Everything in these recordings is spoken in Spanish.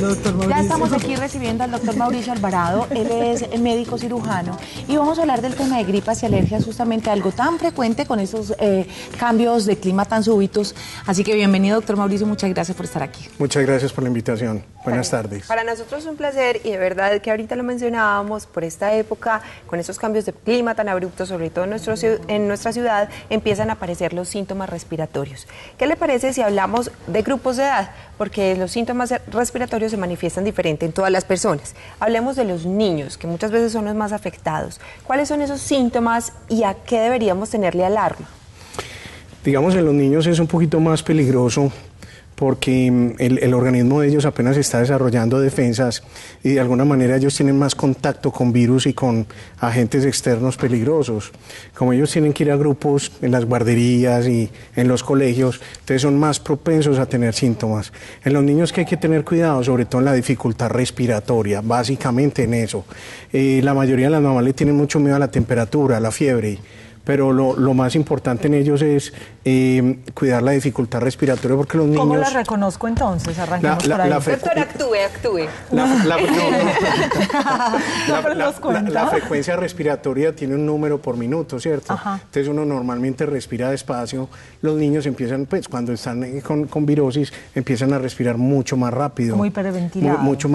doctor Mauricio. Ya estamos aquí recibiendo al doctor Mauricio Alvarado. Él es médico cirujano y vamos a hablar del tema de gripas y alergias, justamente algo tan frecuente con estos cambios de clima tan súbitos. Así que bienvenido, doctor Mauricio, muchas gracias por estar aquí. Muchas gracias por la invitación. Buenas tardes. Para nosotros es un placer y de verdad que ahorita lo mencionábamos, por esta época, con estos cambios de clima tan abruptos, sobre todo en nuestra ciudad, empiezan a aparecer los síntomas respiratorios. ¿Qué le parece si hablamos de grupos de edad? Porque los síntomas respiratorios se manifiestan diferente en todas las personas. Hablemos de los niños, que muchas veces son los más afectados. ¿Cuáles son esos síntomas y a qué deberíamos tenerle alarma? Digamos, en los niños es un poquito más peligroso porque el organismo de ellos apenas está desarrollando defensas y de alguna manera ellos tienen más contacto con virus y con agentes externos peligrosos. Como ellos tienen que ir a grupos en las guarderías y en los colegios, entonces son más propensos a tener síntomas. En los niños que hay que tener cuidado, sobre todo en la dificultad respiratoria, básicamente en eso. La mayoría de las mamás le tienen mucho miedo a la temperatura, a la fiebre, pero lo más importante en ellos es cuidar la dificultad respiratoria, porque los niños... ¿Cómo la reconozco entonces? Arranquemos por ahí. Doctor, actúe. La frecuencia respiratoria tiene un número por minuto, ¿cierto? Ajá. Entonces uno normalmente respira despacio. Los niños empiezan, pues cuando están con virosis, empiezan a respirar mucho más rápido. Muy hiperventilado. Mucho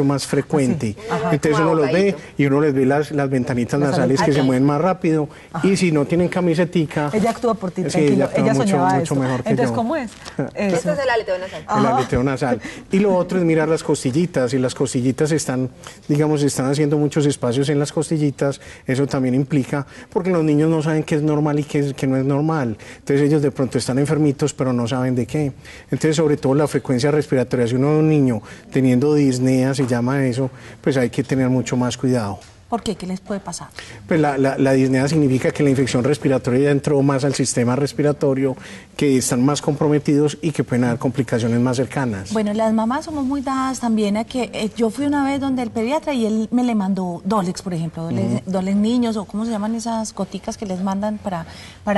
más frecuente. Entonces uno los ve y uno les ve las ventanitas nasales que se mueven más rápido. Ajá. Y si no tienen camisetica... Ella actúa por ti, sí, tranquilo. Ella soñaba mucho mejor que entonces, yo. ¿cómo es? Esto es el aleteo nasal. El aleteo nasal. Y lo otro es mirar las costillitas, y las costillitas están haciendo muchos espacios en las costillitas. Eso también implica, porque los niños no saben qué es normal y qué no es normal. Entonces ellos de pronto están enfermitos, pero no saben de qué. Entonces, sobre todo la frecuencia respiratoria, si uno ve a un niño teniendo disnea, se llama eso, pues hay que tener mucho más cuidado. ¿Por qué? ¿Qué les puede pasar? Pues la disnea significa que la infección respiratoria ya entró más al sistema respiratorio, que están más comprometidos y que pueden haber complicaciones más cercanas. Bueno, las mamás somos muy dadas también a que yo fui una vez donde el pediatra y él me le mandó Dolex, por ejemplo, Dolex niños, o cómo se llaman esas goticas que les mandan para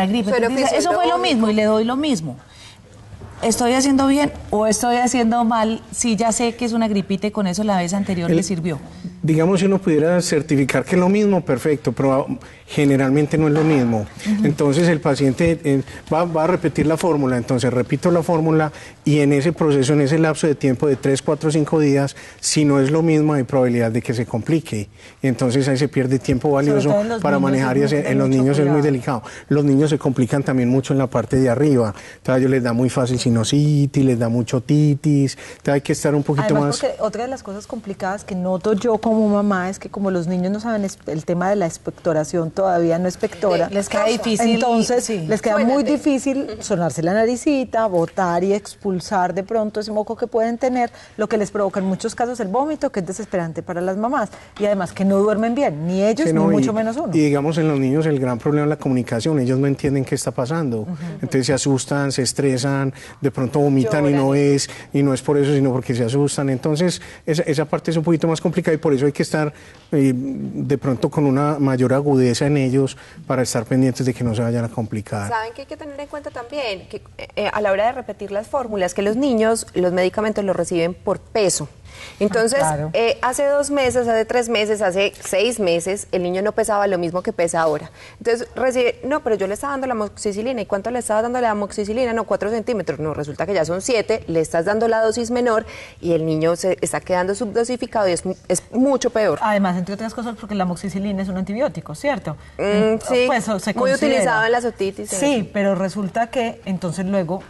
gripe. Dice, eso fue lo mismo y le doy lo mismo. ¿Estoy haciendo bien o estoy haciendo mal si ya sé que es una gripita y con eso la vez anterior le sirvió? Digamos, si uno pudiera certificar que es lo mismo, perfecto, pero generalmente no es lo mismo. Entonces el paciente va a repetir la fórmula, entonces repito la fórmula y en ese proceso, en ese lapso de tiempo de 3, 4, 5 días, si no es lo mismo hay probabilidad de que se complique. Y entonces ahí se pierde tiempo valioso para manejar y en los niños es muy delicado. Los niños se complican también mucho en la parte de arriba, entonces a ellos les da muy fácil sinusitis, les da mucho otitis, entonces hay que estar un poquito Además, más... Porque otra de las cosas complicadas que noto yo como mamá es que como los niños no saben el tema de la expectoración, todavía no expectora, les queda difícil. Entonces les queda muy difícil sonarse la naricita, botar y expulsar de pronto ese moco que pueden tener, lo que les provoca en muchos casos el vómito, que es desesperante para las mamás, y además que no duermen bien, ni ellos, ni mucho menos uno. Y digamos en los niños el gran problema es la comunicación, ellos no entienden qué está pasando, entonces se asustan, se estresan, de pronto vomitan. Lloran. y no es por eso, sino porque se asustan. Entonces esa parte es un poquito más complicada y por eso hay que estar de pronto con una mayor agudeza en ellos para estar pendientes de que no se vayan a complicar. ¿Saben que hay que tener en cuenta también? Que a la hora de repetir las fórmulas, que los niños los medicamentos los reciben por peso. Entonces, claro. Hace 2 meses, hace 3 meses, hace 6 meses, el niño no pesaba lo mismo que pesa ahora. Entonces, recibe, no, pero yo le estaba dando la amoxicilina. ¿Y cuánto le estaba dando la amoxicilina? No, 4 centímetros. No, resulta que ya son 7, le estás dando la dosis menor y el niño se está quedando subdosificado y es mucho peor. Además, entre otras cosas, porque la amoxicilina es un antibiótico, ¿cierto? Sí, pues, muy utilizado en las otitis. Sí, pero resulta que entonces luego,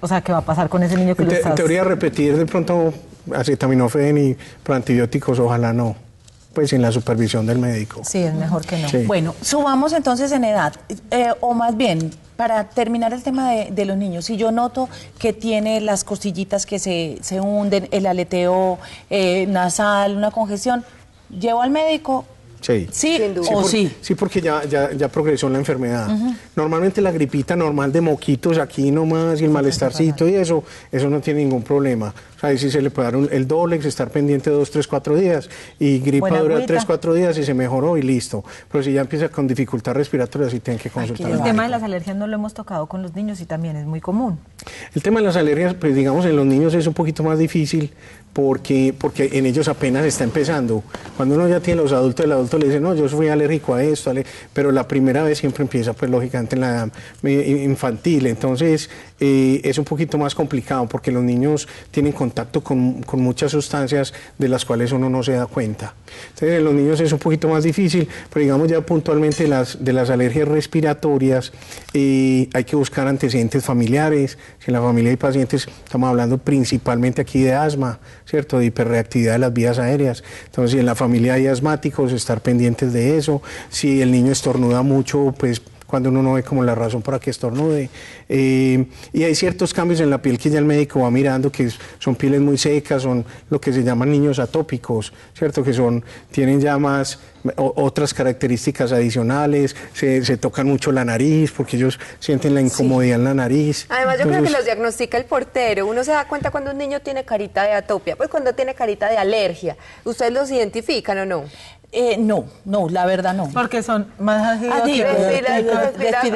o sea, ¿qué va a pasar con ese niño que lo estás...? En teoría, repetir de pronto acetaminofén y proantibióticos, ojalá no, pues sin la supervisión del médico. Sí, es mejor que no. Sí. Bueno, subamos entonces en edad, o más bien, para terminar el tema de los niños, si yo noto que tiene las costillitas que se hunden, el aleteo nasal, una congestión, ¿llevo al médico? Sí. ¿Sí o sí? Sí, porque ya progresó la enfermedad. Normalmente la gripita normal de moquitos aquí nomás y el malestarcito y eso no tiene ningún problema. O sea, ahí sí se le puede dar el Dolex, estar pendiente 2, 3, 4 días y gripa dura 3, 4 días y se mejoró y listo. Pero si ya empieza con dificultad respiratoria, sí tienen que consultar. El tema de las alergias no lo hemos tocado con los niños y también es muy común. El tema de las alergias, pues digamos en los niños es un poquito más difícil porque en ellos apenas está empezando. Cuando uno ya tiene los adultos, el adulto le dice, no, yo soy alérgico a esto, pero la primera vez siempre empieza, pues lógicamente en la edad infantil. Entonces es un poquito más complicado porque los niños tienen contacto con muchas sustancias de las cuales uno no se da cuenta. Entonces en los niños es un poquito más difícil, pero digamos ya puntualmente de las alergias respiratorias hay que buscar antecedentes familiares. Si en la familia hay pacientes, estamos hablando principalmente aquí de asma, ¿cierto? De hiperreactividad de las vías aéreas. Entonces, si en la familia hay asmáticos, estar pendientes de eso. Si el niño estornuda mucho, pues cuando uno no ve como la razón para que estornude. Y hay ciertos cambios en la piel que ya el médico va mirando, que son pieles muy secas, son lo que se llaman niños atópicos, ¿cierto? Que tienen ya más otras características adicionales, se tocan mucho la nariz porque ellos sienten la incomodidad en la nariz. Además, yo creo que los diagnostica el portero. Uno se da cuenta cuando un niño tiene carita de atopia, pues cuando tiene carita de alergia. ¿Ustedes los identifican o no? No, la verdad no. Porque son más respiran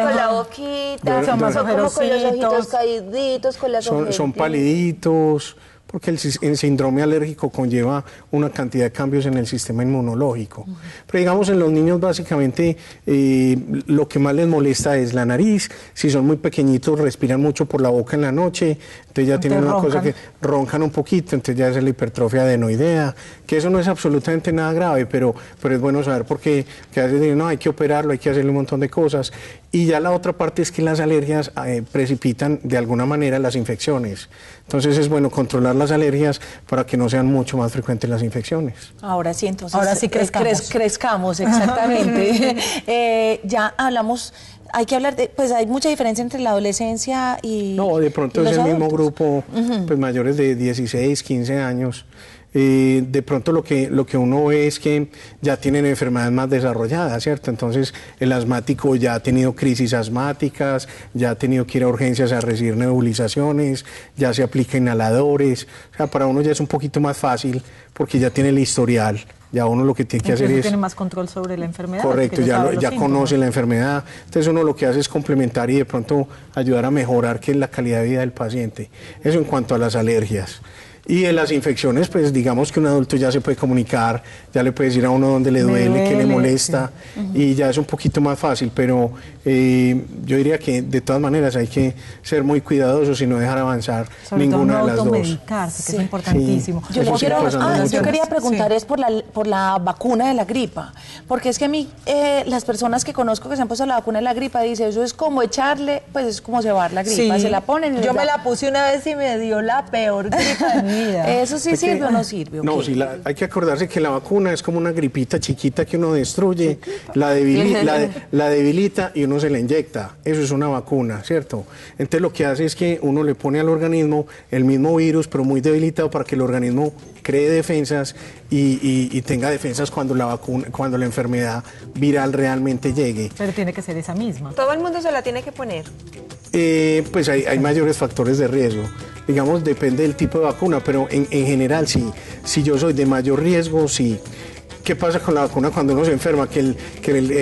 con la boquita, son como con los ojitos caíditos, con las ojeras. Son paliditos, porque el síndrome alérgico conlleva una cantidad de cambios en el sistema inmunológico. Pero digamos en los niños básicamente lo que más les molesta es la nariz. Si son muy pequeñitos respiran mucho por la boca en la noche, entonces ya tienen una cosa que roncan un poquito, entonces ya es la hipertrofia adenoidea, que eso no es absolutamente nada grave, pero es bueno saber porque a veces dicen, no, hay que operarlo, hay que hacerle un montón de cosas. Y ya la otra parte es que las alergias precipitan de alguna manera las infecciones. Entonces es bueno controlar las alergias para que no sean mucho más frecuentes las infecciones. Ahora sí, entonces. Ahora sí crezcamos, exactamente. Ya hablamos, hay que hablar pues hay mucha diferencia entre la adolescencia y no, de pronto es el mismo grupo, pues mayores de 16, 15 años. De pronto lo que uno ve es que ya tienen enfermedades más desarrolladas, ¿cierto? Entonces el asmático ya ha tenido crisis asmáticas, ya ha tenido que ir a urgencias a recibir nebulizaciones, ya se aplica inhaladores. O sea, para uno ya es un poquito más fácil porque ya tiene el historial. Ya uno lo que tiene que hacer es... tiene más control sobre la enfermedad. Correcto, ya conoce la enfermedad. Entonces uno lo que hace es complementar y de pronto ayudar a mejorar la calidad de vida del paciente. Eso en cuanto a las alergias. Y en las infecciones, pues digamos que un adulto ya se puede comunicar, ya le puede decir a uno dónde le duele, qué le molesta, y ya es un poquito más fácil, pero yo diría que de todas maneras hay que ser muy cuidadosos y no dejar avanzar sobre ninguna de las dos. Automedicarse, que es importantísimo. Sí. Yo quería preguntar es por la vacuna de la gripa, porque es que a mí las personas que conozco que se han puesto la vacuna de la gripa dicen, eso es como echarle, pues es como llevar la gripa, se la ponen y yo me la puse una vez y me dio la peor gripa de mi vida. ¿Eso sí sirve o no sirve? No, sí, hay que acordarse que la vacuna es como una gripita chiquita que uno destruye, la debilita y uno se la inyecta. Eso es una vacuna, ¿cierto? Entonces lo que hace es que uno le pone al organismo el mismo virus, pero muy debilitado para que el organismo cree defensas y tenga defensas cuando la enfermedad viral realmente llegue. Pero tiene que ser esa misma. ¿Todo el mundo se la tiene que poner? Pues hay mayores factores de riesgo. Digamos, depende del tipo de vacuna, pero en general sí. Si yo soy de mayor riesgo, sí. ¿Qué pasa con la vacuna cuando uno se enferma? Que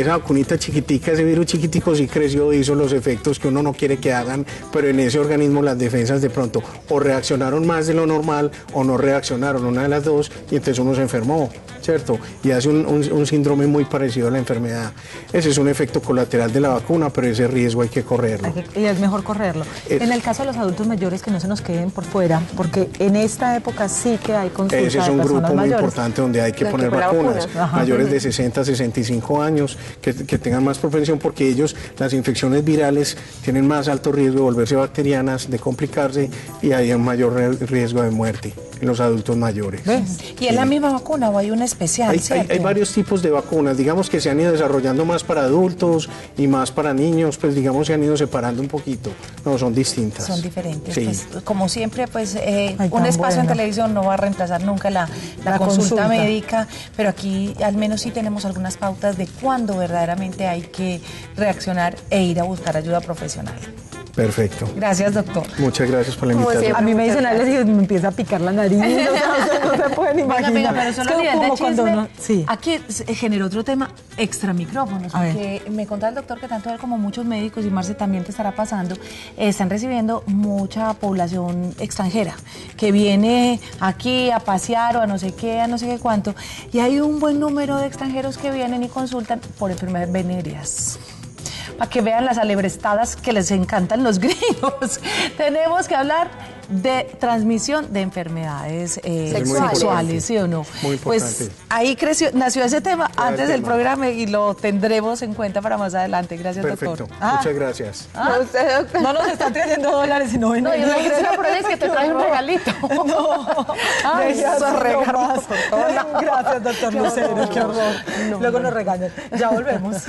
esa vacunita chiquitica, ese virus chiquitico sí creció, hizo los efectos que uno no quiere que hagan, pero en ese organismo las defensas de pronto o reaccionaron más de lo normal o no reaccionaron, una de las dos, y entonces uno se enfermó, ¿cierto? Y hace un síndrome muy parecido a la enfermedad. Ese es un efecto colateral de la vacuna, pero ese riesgo hay que correrlo. Y es mejor correrlo. En el caso de los adultos mayores, que no se nos queden por fuera, porque en esta época sí que hay consulta de personas mayores. Ese es un grupo muy importante donde hay que poner vacunas. Mayores de 60 a 65 años que tengan más propensión porque ellos, las infecciones virales tienen más alto riesgo de volverse bacterianas, de complicarse y hay un mayor riesgo de muerte en los adultos mayores. ¿Ves? ¿Y es la misma vacuna o hay una especial? Hay varios tipos de vacunas, digamos que se han ido desarrollando más para adultos y más para niños, pues digamos se han ido separando un poquito. No, son distintas. Son diferentes. Sí. Pues, como siempre, pues un espacio en televisión no va a reemplazar nunca la consulta médica, pero aquí al menos sí tenemos algunas pautas de cuándo verdaderamente hay que reaccionar e ir a buscar ayuda profesional. Perfecto. Gracias, doctor. Muchas gracias por la invitación. A mí me dicen alergia y me empieza a picar la nariz, no se pueden imaginar. Venga, pero solo a nivel de chisme, sí. aquí generó otro tema extra micrófonos, porque me contaba el doctor que tanto él como muchos médicos, y Marce también te estará pasando, están recibiendo mucha población extranjera que viene aquí a pasear o a no sé qué cuánto, y hay un buen número de extranjeros que vienen y consultan por enfermedades venéreas. Para que vean las alebrestadas que les encantan los gringos. Tenemos que hablar de transmisión de enfermedades sexuales, ¿sí o no? Muy importante. Pues ahí nació ese tema antes del programa y lo tendremos en cuenta para más adelante. Gracias, Perfecto. doctor. Muchas gracias. No, usted, doctor. No nos están trayendo dólares, sino No, yo no creo por ahí es que te traje un regalito. No, Ay, esos regalos por todos lados. Gracias, doctor Lucero, qué horror. Luego nos regañan. Ya volvemos.